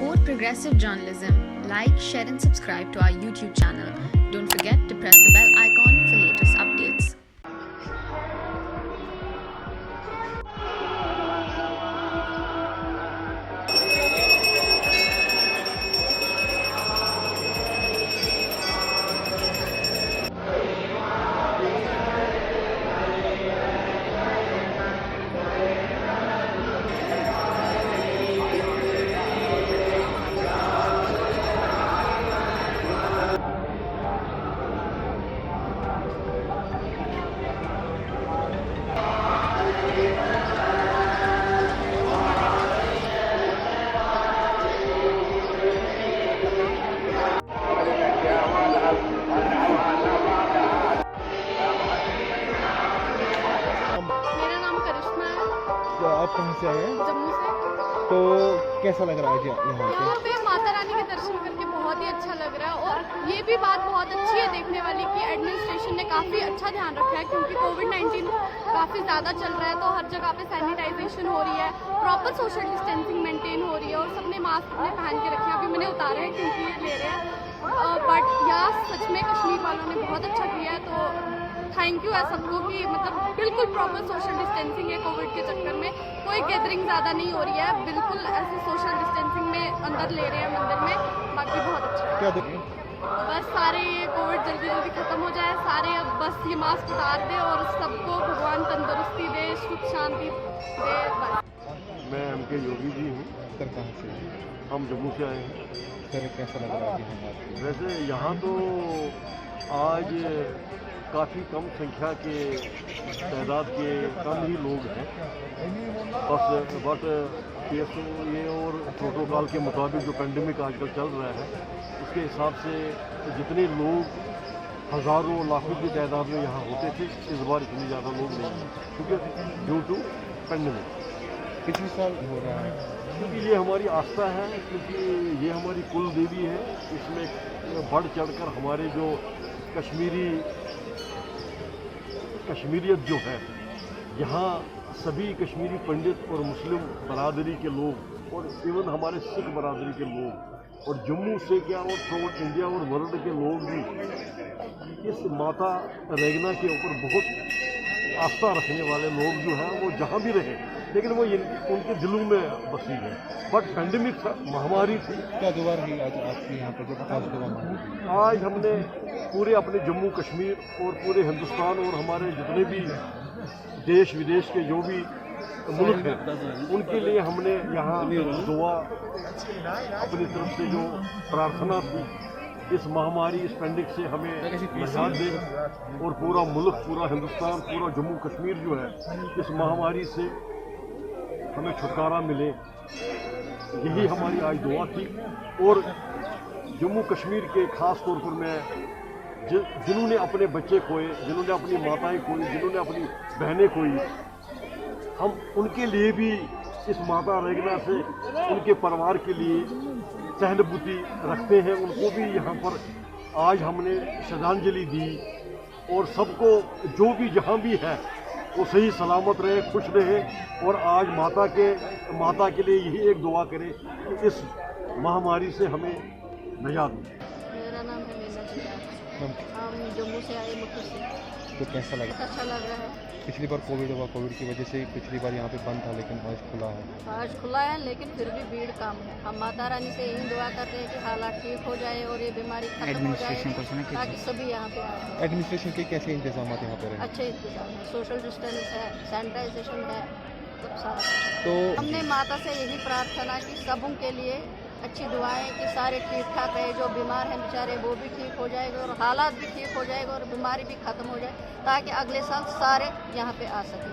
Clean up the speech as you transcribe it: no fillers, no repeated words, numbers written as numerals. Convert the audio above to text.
support progressive journalism, like, share and subscribe to our YouTube channel. Don't forget to press the bell icon for latest updates. मेरा नाम करिश्मा है। तो आप कहाँ से आए हैं? जम्मू से। तो कैसा लग रहा है जी यहाँ यहाँ पे माता रानी के दर्शन करके बहुत ही अच्छा लग रहा है और ये भी बात बहुत अच्छी है देखने वाली कि एडमिनिस्ट्रेशन ने काफ़ी अच्छा ध्यान रखा है क्योंकि कोविड-19 काफ़ी ज़्यादा चल रहा है तो हर जगह पे सैनिटाइजेशन हो रही है, प्रॉपर सोशल डिस्टेंसिंग मेंटेन हो रही है और सबने मास्क अपने पहन के रखे हैं। अभी मैंने उतारे हैं क्योंकि ये ले रहे हैं बट यहाँ सच में कश्मीर वालों ने बहुत अच्छा किया है तो थैंक यू है सबको कि मतलब बिल्कुल प्रॉपर सोशल डिस्टेंसिंग है। कोविड के चक्कर में कोई गैदरिंग ज़्यादा नहीं हो रही है, बिल्कुल ऐसे सोशल डिस्टेंसिंग में अंदर ले रहे हैं मंदिर में। बाकी बहुत अच्छा है। क्या देखें? बस सारे ये कोविड जल्दी जल्दी ख़त्म हो जाए, सारे अब बस ये मास्क उतार दे और सबको भगवान तंदुरुस्ती दे, सुख शांति दे बस। मैं MK योगी जी हूँ। सर कहाँ से? हम जम्मू से आए हैं। सर कैसा लग रहा है जी यहाँ पे? वैसे यहाँ तो आज काफ़ी कम संख्या के तादाद के कम ही लोग हैं बट PSO ये और प्रोटोकॉल के मुताबिक जो पेंडेमिक आजकल चल रहा है उसके हिसाब से जितने लोग हज़ारों लाखों की तादाद में यहाँ होते थे इस बार इतने ज़्यादा लोग नहीं हैं क्योंकि ड्यू टू पेंडेमिक। पिछले साल हो रहा है क्योंकि ये हमारी आस्था है, क्योंकि ये हमारी कुल देवी है। इसमें बढ़ चढ़कर हमारे जो कश्मीरियत जो है, यहाँ सभी कश्मीरी पंडित और मुस्लिम बरादरी के लोग और इवन हमारे सिख बरादरी के लोग और जम्मू से क्या और थ्रू इंडिया और वर्ल्ड के लोग भी इस माता रेगना के ऊपर बहुत आस्था रखने वाले लोग जो हैं वो जहाँ भी रहे लेकिन वो उनके दिलों में बसी है। बट पेंडेमिक महामारी थी। क्या दुआ रही आज आपकी यहाँ पर जब आज दुआ? आज हमने पूरे अपने जम्मू कश्मीर और पूरे हिंदुस्तान और हमारे जितने भी देश विदेश के जो भी मुल्क हैं उनके लिए हमने यहाँ दुआ अपनी तरफ से जो प्रार्थना थी इस महामारी इस पेंडेमिक से हमें निजात दे और पूरा मुल्क पूरा हिंदुस्तान पूरा जम्मू कश्मीर जो है इस महामारी से हमें छुटकारा मिले, यही हमारी आज दुआ थी। और जम्मू कश्मीर के ख़ास तौर पर मैं जिन्होंने अपने बच्चे खोए, जिन्होंने अपनी माताएं खोई, जिन्होंने अपनी बहनें खोई, हम उनके लिए भी इस माता रेगना से उनके परिवार के लिए सहानुभूति रखते हैं। उनको भी यहाँ पर आज हमने श्रद्धांजलि दी और सबको जो भी जहाँ भी है वो सही सलामत रहे, खुश रहे और आज माता के लिए यही एक दुआ करें कि इस महामारी से हमें निजात मिले। मेरा नाम है मीना शिया। हम जम्मू से आए मुख्य से। तो कैसा लगा? अच्छा लग रहा है। पिछली बार कोविड हुआ, कोविड की वजह से पिछली बार यहाँ पे बंद था लेकिन आज खुला है। आज खुला है लेकिन फिर भी भीड़ कम है। हम माता रानी से यही दुआ करते हैं कि हालात ठीक हो जाए और ये बीमारी खत्म हो जाए ताकि सभी यहाँ पे आए। एडमिनिस्ट्रेशन के कैसे इंतजाम यहाँ पे रहे? अच्छे इंतजाम है, सोशल डिस्टेंस है, सैनिटाइजेशन है, सब सारा कुछ है। तो हमने माता से यही प्रार्थना की सबों के लिए अच्छी दुआएं कि सारे ठीक ठाक रहे, जो बीमार हैं बेचारे वो भी ठीक हो जाएगा और हालात भी ठीक हो जाएगा और बीमारी भी ख़त्म हो जाए ताकि अगले साल सारे यहाँ पे आ सकें।